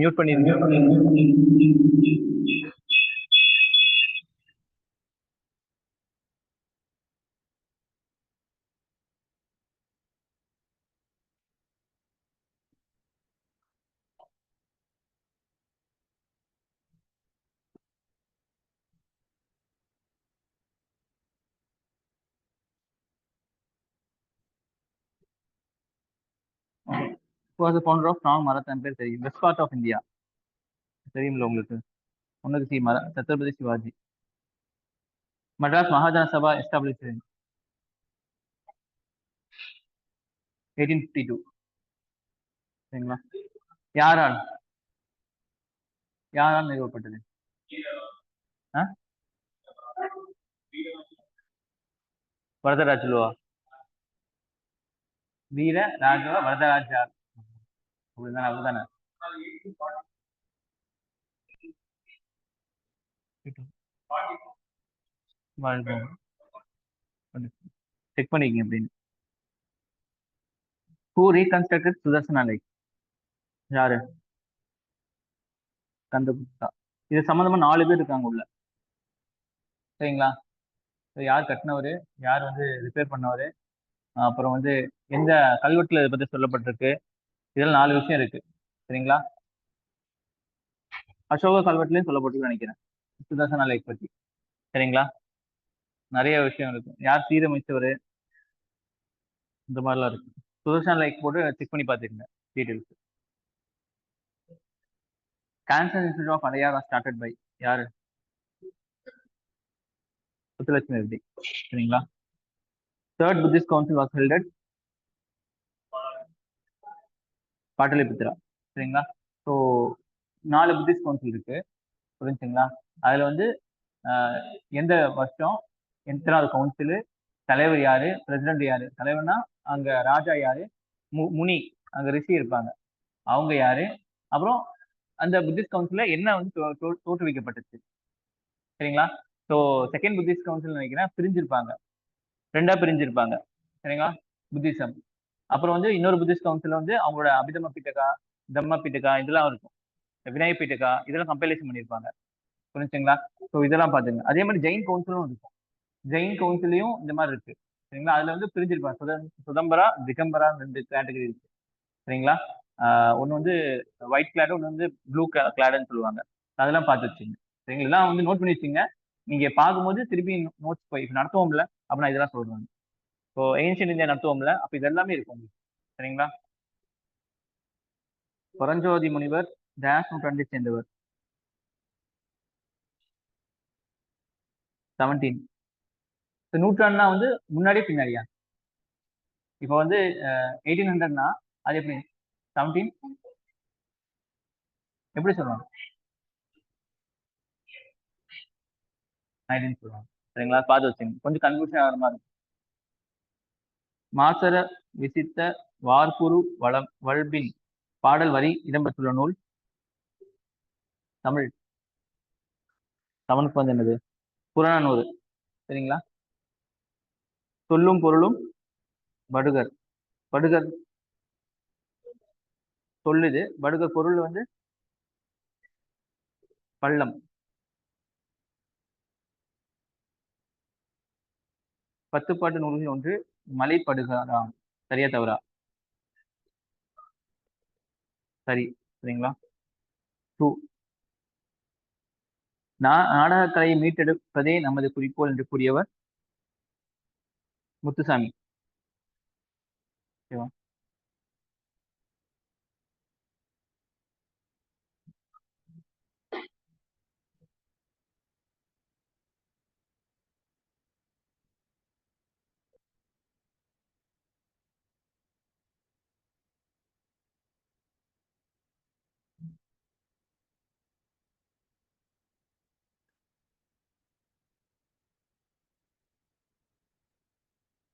Mute பண்ணிருங்க. was the founder of strong Maratha Empire தெரியும். West part of India தெரியும்ல உங்களுக்கு. ஒன்னுக்கு சி சத்ரபதி சிவாஜி. மட்ராஸ் மகாஜன சபா எஸ்டாப்ளிஷ் 1852. சரிங்களா? யாரால் யாரால் நிறுவப்பட்டது? வரதராஜலுவா? வீர ராகவ வரதராஜா அப்படிதானே? அப்படிதானே? செக் பண்ணிக்கங்க அப்படின்னு. Who reconstructed Sudarshana lakh? யாரு? கந்தகுப்தா. இது சம்பந்தமா 4 பேர் இருக்காங்க உள்ள. சரிங்களா? யார் கட்டினவரு, யார் வந்து ரிப்பேர் பண்ணவரு, அப்புறம் வந்து எந்த கல்வெட்டுல இதை பத்தி சொல்லப்பட்டிருக்கு, இதெல்லாம் 4 விஷயம் இருக்கு. சரிங்களா? அசோக கல்வெட்டுலயும் சொல்லப்பட்டிருக்கு நினைக்கிறேன் சுதர்சனா லேக் பத்தி. சரிங்களா? நிறைய விஷயம் இருக்கு. யார் சீரமைச்சவரு, இந்த மாதிரிலாம் இருக்கு. சுதர்சனா லேக் போட்டு செக் பண்ணி பார்த்துக்கங்க details. Cancer institute of Adyar started by யாரு? முத்துலட்சுமி ரெட்டி. சரிங்களா? Third Buddhist council was held at Pataliputra. சரிங்களா? ஸோ 4 புத்திஸ்ட் கவுன்சில் இருக்கு, புரிஞ்சுங்களா? அதுல வந்து எந்த வருஷம், எத்தனாவது கவுன்சில், தலைவர் யாரு, பிரசிடென்ட் யாரு? தலைவர்னா அங்க ராஜா யாரு, முனி அங்க ரிஷி இருப்பாங்க, அவங்க யாரு, அப்புறம் அந்த புத்திஸ்ட் கவுன்சில்ல என்ன வந்து தோற்றுவிக்கப்பட்டுச்சு. சரிங்களா? ஸோ செகண்ட் புத்திஸ்ட் கவுன்சில் நினைக்கிறேன் பிரிஞ்சிருப்பாங்க, 2ஆ பிரிஞ்சிருப்பாங்க. சரிங்களா? புத்திசம். அப்புறம் வந்து இன்னொரு புத்திஸ்ட் கவுன்சில் வந்து அவங்களோட அபிதம பீட்டகா, தம்ம பீட்டகா இதெல்லாம் இருக்கும், வினய பீட்டகா இதெல்லாம் கம்பைலேஷன் பண்ணியிருப்பாங்க. புரிஞ்சுங்களா? ஸோ இதெல்லாம் பாத்துங்க. அதே மாதிரி ஜெயின் கவுன்சிலும் இருக்கும். ஜெயின் கவுன்சிலையும் இந்த மாதிரி இருக்கு. சரிங்களா? அதுல வந்து பிரிஞ்சிருப்பாங்க, சுதம்பரா திகம்பரா 2 கேட்டகரி இருக்கு. சரிங்களா? ஒன்று வந்து ஒயிட் கிளாடு, ஒன்று வந்து ப்ளூ கிளாடுன்னு சொல்லுவாங்க. அதெல்லாம் பார்த்து வச்சுங்க. சரிங்களா? இதெல்லாம் வந்து நோட் பண்ணி வச்சுங்க. நீங்க பார்க்கும்போது திருப்பி நோட்ஸ் போய் நடத்துவோம்ல, அப்ப நான் இதெல்லாம் சொல்றேன். இப்போ ஏன்ஷியன் இந்தியா நடத்துவோம்ல, அப்ப இது எல்லாமே இருக்கும். சரிங்களா? பரஞ்சோதி முனிவர் டேஷ் நூற்றாண்டை சேர்ந்தவர்? 17. நூற்றாண்டுனா வந்து முன்னாடியே பின்னாடியா? இப்போ வந்து 1800னா அது எப்படி 17 எப்படி சொல்லுவாங்க? 19 சொல்லுவாங்க. சரிங்களா? பார்த்து வச்சுங்க, கொஞ்சம் கன்ஃபியூஷன் ஆகிற மாதிரி இருக்கும். மாசர விசித்த வார்குரு வல்பின் பாடல் வரி இடம்பெற்றுள்ள நூல்? தமிழ். தமிழுக்கு வந்து என்னது? புறநானூறு. சரிங்களா? சொல்லும் பொருளும் படுகர். படுகர் சொல்லுது, படுகர் பொருள் வந்து பள்ளம். 10 பாட்டு நூல்களில் ஒன்று மலைப்படுகராம். சரியா தவறா? சரி. சரிங்களா? 2. நாடகக்கலையை மீட்டெடுப்பதே நமது குறிக்கோள் என்று கூறியவர்? முத்துசாமி. ஓகேவா?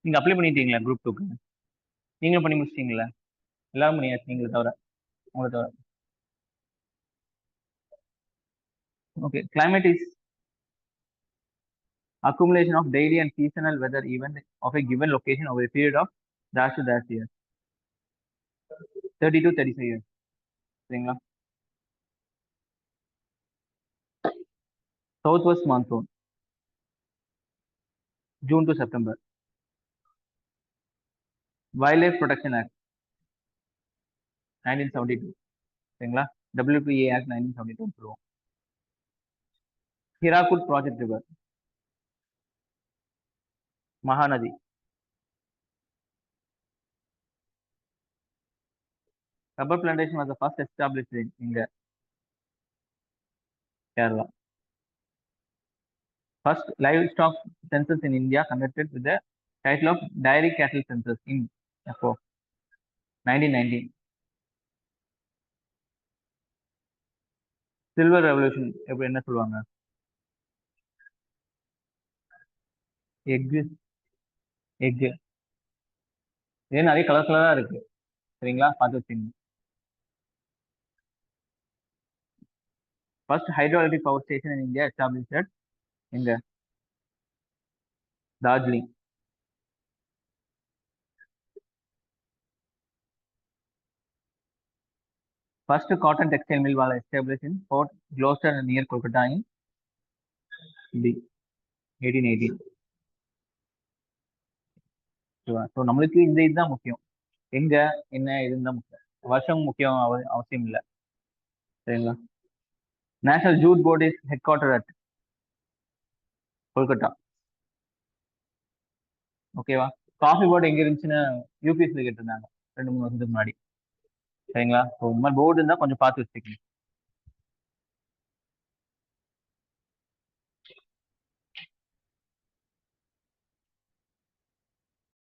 நீங்க அப்ளை பண்ணிட்டீங்களா குரூப் 2க்கு? நீங்களும் பண்ணி முடிச்சிட்டீங்களா? எல்லாரும் பண்ணியாச்சு, நீங்களை தவிர, உங்களை தவிர. Okay. Climate is accumulation of daily and seasonal weather event of a given location over a period of dash to dash years. 30 to 35 years. சரிங்களா? Southwest monsoon, June to September. Wildlife Protection Act, 1972. சரிங்களா? WPA Act 1972 சொல்லுவோம். Hirakud Project River, Mahanadi. Rubber plantation was the first established in India, Kerala. First livestock census in India conducted with the title of Dairy Cattle Census in 1919. Silver Revolution எப்படி என்ன சொல்லுவாங்க? Egg egg இது நிறைய கலர்ஃபுல்லா இருக்கு. சரிங்களா? பார்த்து வச்சுங்க. First hydroelectric power station in India established at எங்க? Darjeeling. First cotton textile mill was established in Port Gloucester near Kolkata in B. 1818. So நம்மளுக்கு இந்த இதுதான் முக்கியம். எங்க என்ன இதுன்னு தான் முக்கியம். வருஷம் முக்கியம் அவசியம் இல்லை. சரிங்களா? National jute board is head quarter at Kolkata. ஓகேவா? காஃபி போர்டு எங்க இருந்துச்சுன்னு யூபிஎஸ்ல கேட்டிருந்தாங்க 2-3 வருஷத்துக்கு முன்னாடி. சரிங்களா? ஸோ இந்த மாதிரி போர்டு இருந்தால் கொஞ்சம் பார்த்து வச்சுக்கணும்.